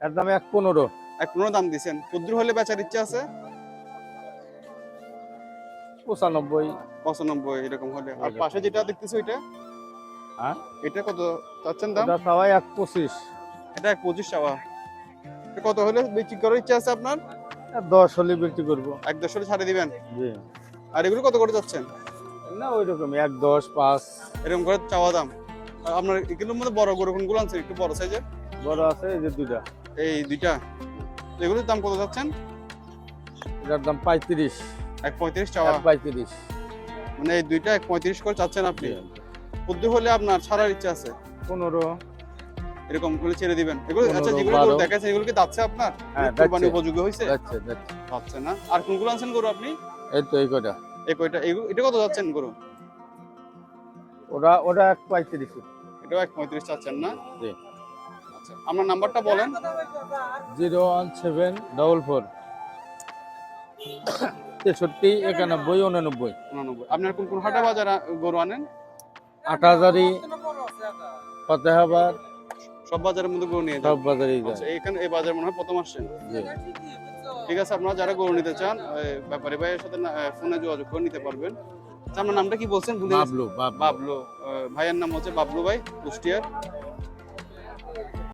এর দাম 1.15। 1.15 দাম দিছেন। কদ্দুর হলে বেচার ইচ্ছা আছে? 95। 95 এরকম হলে। আর পাশে যেটা দেখতেছি ওইটা, হ্যাঁ, এটা কত চাচ্ছেন দাম? ওটা চাওয়া 1.25। এটা 1.25 চাওয়া। এটা কত হলে বিক্রি করার ইচ্ছা আছে আপনার? 10 হলে বিক্রি করবো। 1.10 হলে ছাড়ে দিবেন। জি। আর এগুলো কত করে যাচ্ছেন? না ওই রকমই 1.10, 5। এরকম করে চাওয়া দাম। আর আপনার এগুলোর মধ্যে বড় গরু কোনগুলো আনছেন একটু বড় সাইজের? বড় আছে এই যে দুইটা। এই দুইটা। তো এগুলোর দাম কত যাচ্ছেন? এটার দাম 35। 1.35 চাওয়া। 1.35। মানে এই দুইটা 1.35 করে চাচ্ছেন আপনি। কদ্দুর হলে আপনার ছাড়ার ইচ্ছা আছে? 15। এরকম করে ছেড়ে দিবেন। এগুলো আচ্ছা 15, যেগুলো 12। গরু দেখাচ্ছেন এগুলো কি দাচ্ছে আপনার? হ্যাঁ, কুরবানি দাচ্ছে। উপযোগী হয়েছে? যাচ্ছে। দাচ্ছে না। আর কোনগুলো আনছেন গরু আপনি? এই তো এই কটা। এই কয়টা এটা কত যাচ্ছেন গরু? ওটা 1.35। এটাও 1.35 চাচ্ছেন না? জি। আচ্ছা আপনার নাম্বারটা বলেন। 01744 63 91 89। 89। আপনার কোন হাটে বাজার গরু আনেন? আটাজারি, ফতেহাবাদ, সব বাজারের মধ্যে গরু নিয়ে যান? সব বাজারেই যায়। আচ্ছা এখানে এই বাজার মনে হয় প্রথম আসছেন। জি। ঠিক আছে, আপনারা যারা গরু নিতে চান ব্যাপারী ভাইয়ের সাথে ফোনে যোগাযোগ করে নিতে পারবেন। আচ্ছা, আপনার নামটা কি বলছেন? ভুলে গেছি। বাবলু। বাবলু। ভাইয়ের নাম হচ্ছে বাবলু ভাই, কুষ্টিয়ার।